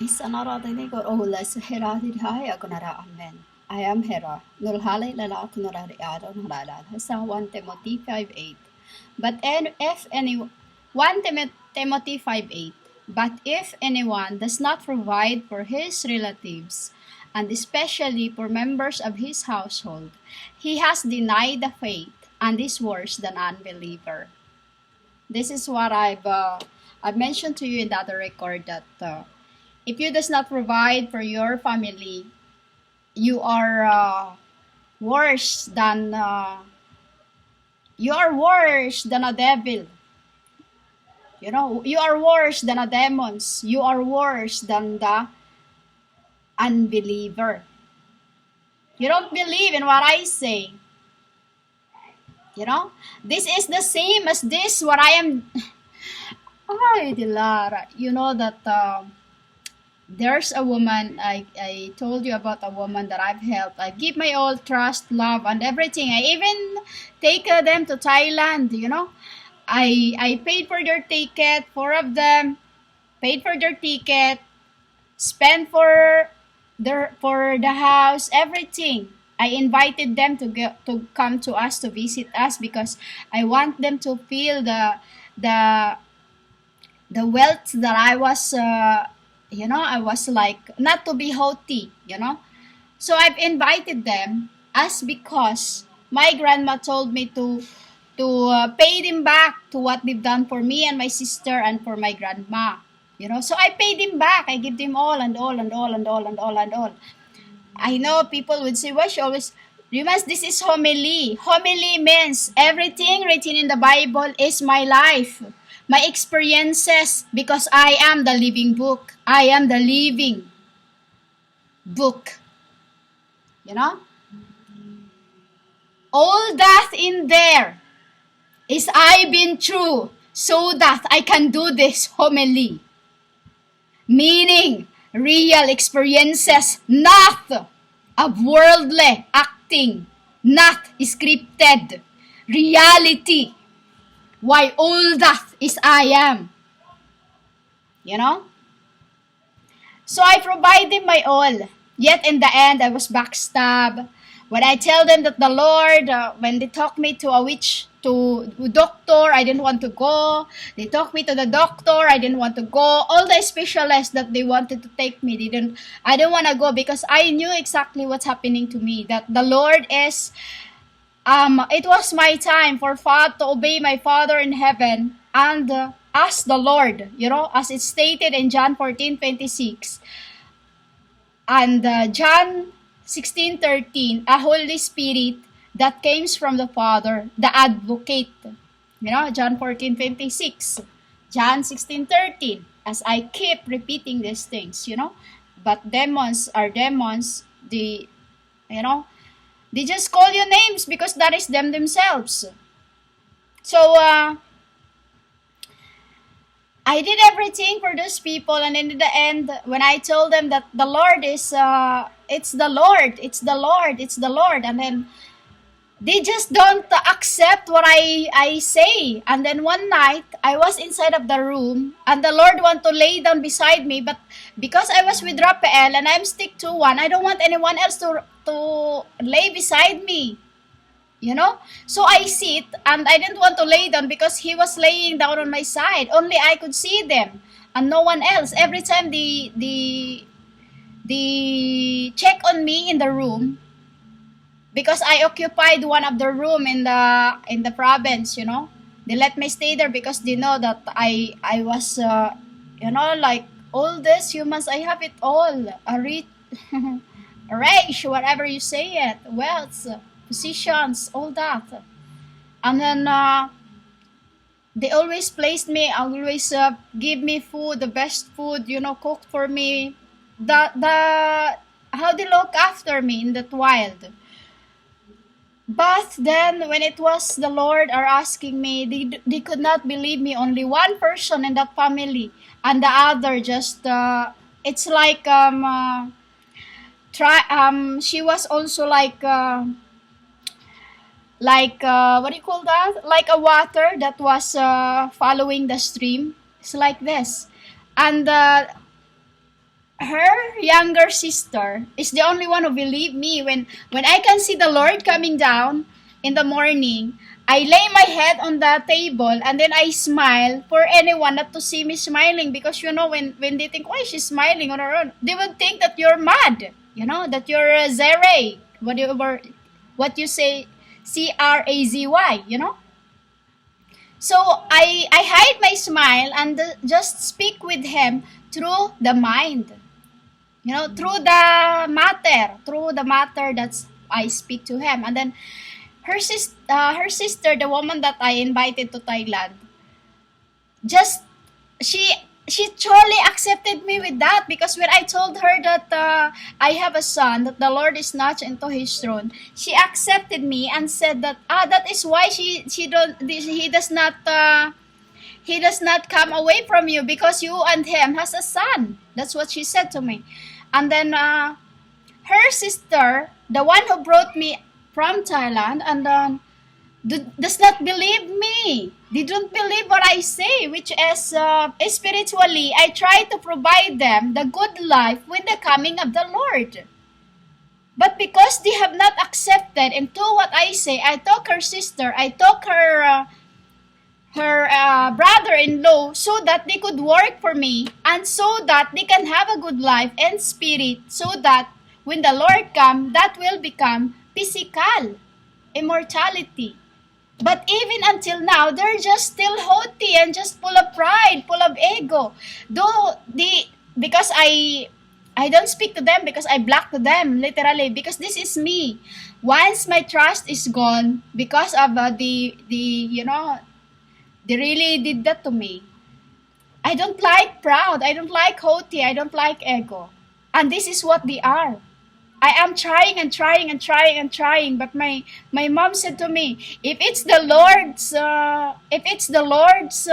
Isanaradinig olas heradihaya gunara amen. I am Hera. Nulhale lala kunarari ado nalala. Sa 1 Timothy 5:8. But if any 1 Timothy 5:8. But if anyone does not provide for his relatives, and especially for members of his household, he has denied the faith and is worse than unbeliever. This is what I've mentioned to you in the other record that if you does not provide for your family, you are worse than a devil. You know, you are worse than a demons. You are worse than the unbeliever. You don't believe in what I say. You know, this is the same as this. What I am. Ay, Dilara. You know that. There's a woman, I told you about a woman that I've helped. I give my all trust, love, and everything. I even take them to Thailand, you know. I paid for their ticket, 4 of them, paid for their ticket, spent for the house, everything. I invited them to come to us, to visit us, because I want them to feel the wealth that I was I was like, not to be haughty, you know. So I've invited them as because my grandma told me to pay them back to what they've done for me and my sister and for my grandma, you know. So I paid them back. I give them all and all and all and all and all and all. I know people would say, well, she always, this is homily. Homily means everything written in the Bible is my life, my experiences, because I am the living book. I am the living book. You know? All that in there is I've been through so that I can do this homily. Meaning, real experiences, not of worldly acting, not scripted. Reality. Why all that is I am. You know? So I provided my all. Yet in the end, I was backstabbed. When I tell them that the Lord, when they took me to a witch, to doctor, I didn't want to go. They took me to the doctor, I didn't want to go. All the specialists that they wanted to take me, I didn't want to go because I knew exactly what's happening to me. That the Lord is, it was my time for to obey my Father in heaven and ask the Lord, you know, as it's stated in John 14:26 and John 16:13, a Holy Spirit that comes from the Father, the Advocate. You know, John 14:26, John 16:13. As I keep repeating these things, you know, but demons are demons. They just call you names because that is them themselves. So, I did everything for those people, and in the end, when I told them that the Lord is, it's the Lord, it's the Lord, it's the Lord, and then they just don't accept what I say. And then one night, I was inside of the room, and the Lord want to lay down beside me, but because I was with Rafael and I'm stick to one, I don't want anyone else to lay beside me. You know? So I sit, and I didn't want to lay down because he was laying down on my side. Only I could see them, and no one else. Every time they check on me in the room, because I occupied one of the room in the province, you know. They let me stay there because they know that I was, like all these humans, I have it all. Rich, whatever you say it, wealth, positions, all that. And then they always placed me, always give me food, the best food, you know, cooked for me. How they look after me in that wild. But then when it was the Lord are asking me, they could not believe me. Only one person in that family, and the other just it's like she was also like what do you call that? Like a water that was following the stream. It's like this, and her younger sister is the only one who believed me when I can see the Lord coming down in the morning. I lay my head on the table and then I smile for anyone not to see me smiling, because when they think, why is she smiling on her own, they would think that you're mad, that you're zere, what you say, crazy. So I hide my smile and just speak with him through the mind, through the matter that's I speak to him. And then her sister, the woman that I invited to Thailand, just she she truly accepted me with that, because when I told her that I have a son, that the Lord is not into His throne, she accepted me and said that that is why he does not come away from you, because you and him has a son. That's what she said to me. And then her sister, the one who brought me from Thailand, and does not believe me. They don't believe what I say, which is spiritually, I try to provide them the good life with the coming of the Lord. But because they have not accepted into what I say, I took her sister, I took her brother-in-law, so that they could work for me and so that they can have a good life and spirit, so that when the Lord comes, that will become physical immortality. But even until now, they're just still haughty and just full of pride, full of ego. Though because I don't speak to them, because I block to them literally, because this is me. Once my trust is gone because of they really did that to me. I don't like proud. I don't like haughty. I don't like ego. And this is what they are. I am trying and trying and trying and trying, but my mom said to me, if it's the Lord's, if it's the Lord's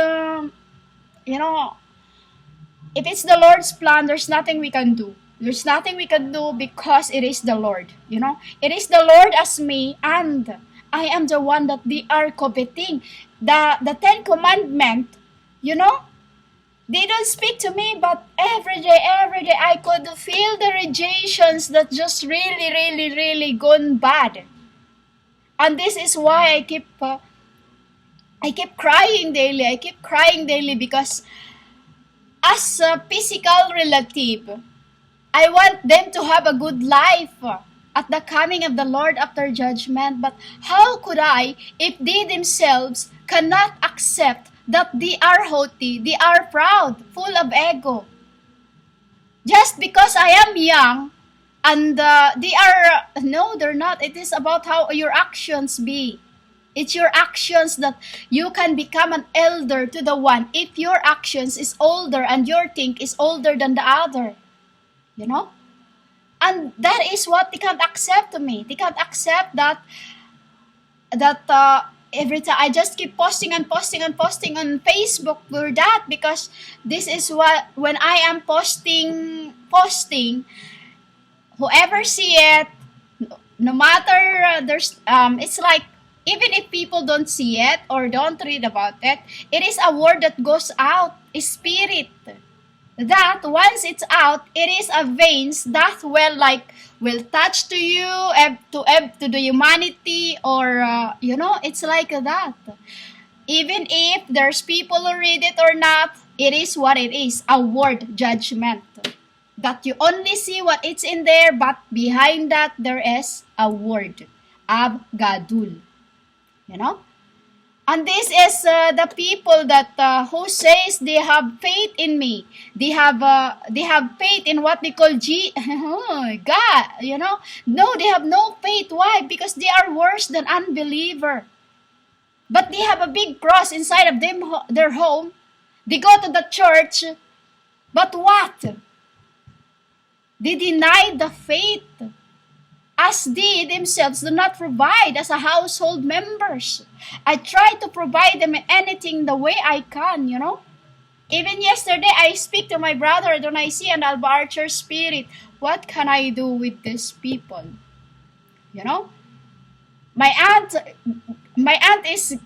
plan, there's nothing we can do. There's nothing we can do, because it is the Lord. It is the Lord as me, and I am the one that they are coveting. The Ten Commandments, they don't speak to me, but every day, I could feel the rejections that just really, really, really gone bad. And this is why I keep crying daily. I keep crying daily, because as a physical relative, I want them to have a good life at the coming of the Lord after judgment. But how could I, if they themselves cannot accept that they are haughty, they are proud, full of ego? Just because I am young, and they are, no, they're not. It is about how your actions be. It's your actions that you can become an elder to the one, if your actions is older and your think is older than the other. And that is what they can't accept to me. They can't accept that every time I just keep posting and posting and posting on Facebook for that, because this is what, when I am posting, whoever see it, no matter there's it's like, even if people don't see it or don't read about it, it is a word that goes out, a spirit, that once it's out, it is a veins that will touch to you, to the humanity, or it's like that. Even if there's people who read it or not, it is what it is, a word, judgment, that you only see what it's in there, but behind that there is a word, abgadul. And this is the people that who says they have faith in me. They have faith in what they call God. No, they have no faith. Why? Because they are worse than unbeliever. But they have a big cross inside of them, their home. They go to the church, but what? They deny the faith, as they themselves do not provide as a household members. I try to provide them anything the way I can, Even yesterday, I speak to my brother, don't I see an Alba Archer spirit. What can I do with these people? My aunt is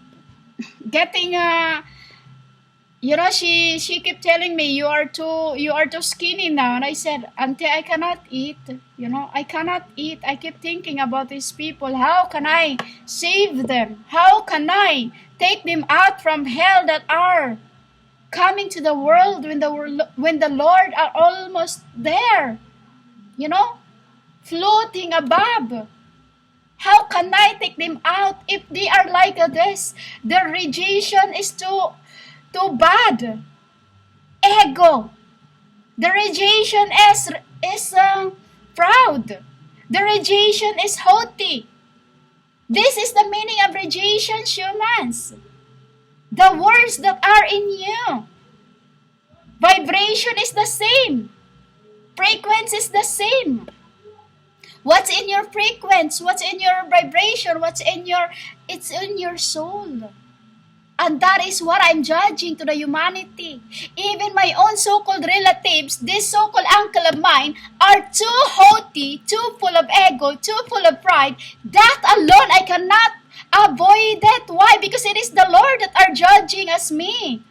getting she kept telling me, you are too skinny now. And I said, Auntie, I cannot eat. I cannot eat. I keep thinking about these people. How can I save them? How can I take them out from hell that are coming to the world when the Lord are almost there, floating above? How can I take them out if they are like this? Their rejection is too bad. Ego. The rejection is proud. The rejection is haughty. This is the meaning of rejection, humans. The words that are in you. Vibration is the same. Frequency is the same. What's in your frequency? What's in your vibration? It's in your soul. And that is what I'm judging to the humanity. Even my own so-called relatives, this so-called uncle of mine, are too haughty, too full of ego, too full of pride. That alone, I cannot avoid it. Why? Because it is the Lord that are judging as me.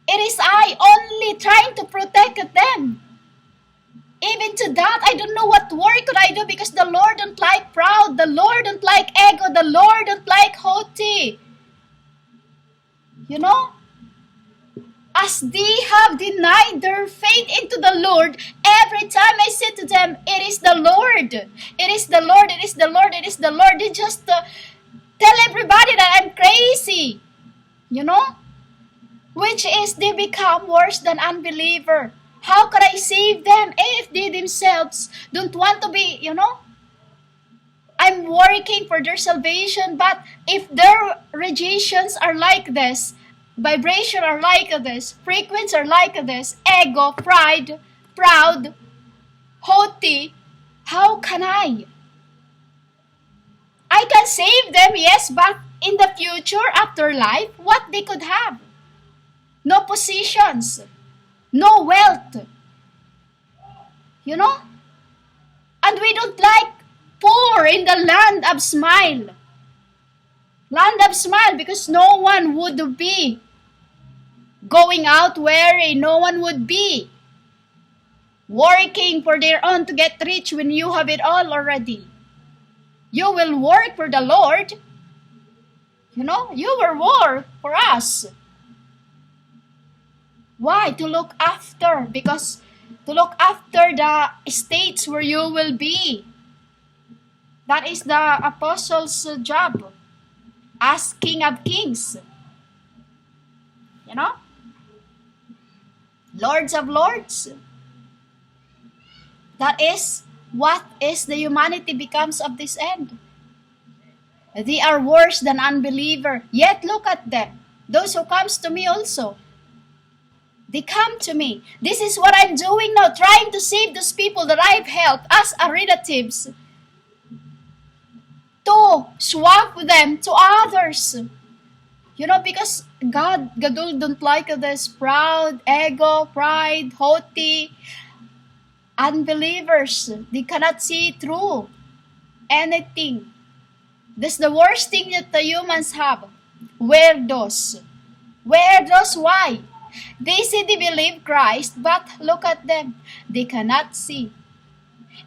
It is I only trying to protect them. Even to that, I don't know what work could I do, because the Lord don't like proud, the Lord don't like ego, the Lord don't like haughty. As they have denied their faith into the Lord, every time I say to them, it is the Lord, it is the Lord, it is the Lord, it is the Lord, they just tell everybody that I'm crazy, which is they become worse than unbeliever. How can I save them if they themselves don't want to be, I'm working for their salvation, but if their rejections are like this, vibration are like this, frequencies are like this, ego, pride, proud, haughty, how can I? I can save them, yes, but in the future, after life, what they could have? No positions, no wealth, and we don't like poor in the land of smile. Land of smile, because no one would be going out weary. No one would be working for their own to get rich when you have it all already. You will work for the Lord. You will work for us. Why? To look after. Because to look after the estates where you will be. That is the apostles' job. As King of Kings. Lords of Lords. That is what is the humanity becomes of this end. They are worse than unbeliever. Yet look at them. Those who comes to me also. They come to me. This is what I'm doing now, trying to save those people that I've helped as a relatives. To swap them to others. Because God don't like this proud, ego, pride, haughty, unbelievers. They cannot see through anything. That's the worst thing that the humans have. Weirdos. Weirdos, why? They say they believe Christ, but look at them. They cannot see.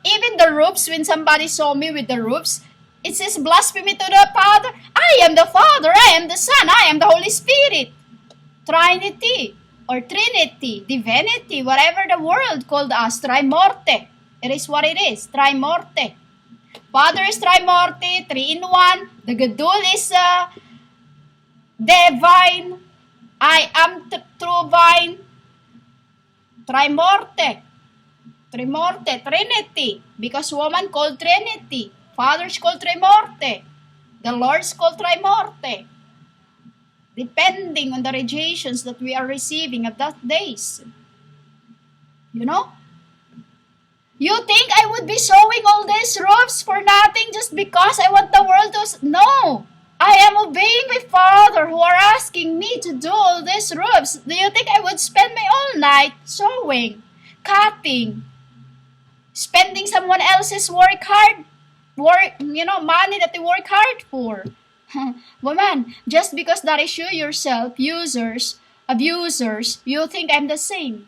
Even the robes, when somebody saw me with the robes, it says blasphemy to the Father. I am the Father, I am the Son, I am the Holy Spirit. Trinity or Trinity, Divinity, whatever the world called us, Trimorte. It is what it is, Trimorte. Father is Trimorte, 3 in 1. The Gadol is divine. I am the true vine. Trimorte. Trimorte, Trinity. Because woman called Trinity. Father's called Trimorte. The Lord's called Trimorte. Depending on the rejections that we are receiving at that days. You think I would be sewing all these robes for nothing just because I want the world to... No! I am obeying my Father who are asking me to do all these robes. Do you think I would spend my all night sewing, cutting, spending someone else's money that they work hard for? Woman, just because that is you yourself, users abusers, you think I'm the same.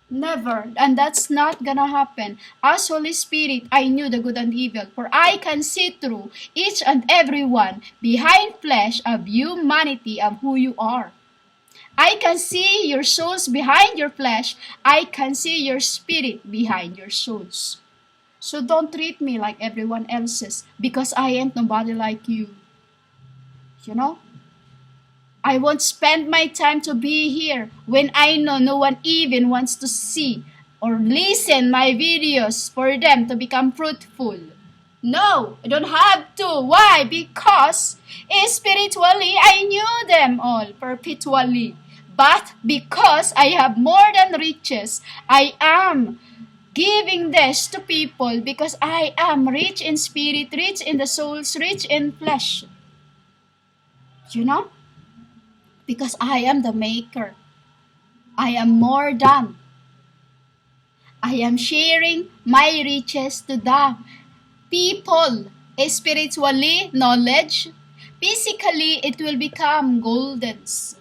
Never. And that's not gonna happen. As Holy Spirit, I knew the good and evil, for I can see through each and every one behind flesh of humanity of who you are. I can see your souls behind your flesh. I can see your spirit behind your souls. So don't treat me like everyone else's, because I ain't nobody like you. You know? I won't spend my time to be here when I know no one even wants to see or listen my videos for them to become fruitful. No, I don't have to. Why? Because spiritually I knew them all perpetually. But because I have more than riches, I am giving this to people because I am rich in spirit, rich in the souls, rich in flesh. You know? Because I am the maker. I am more than. I am sharing my riches to the people. Spiritually, knowledge. Physically, it will become goldens.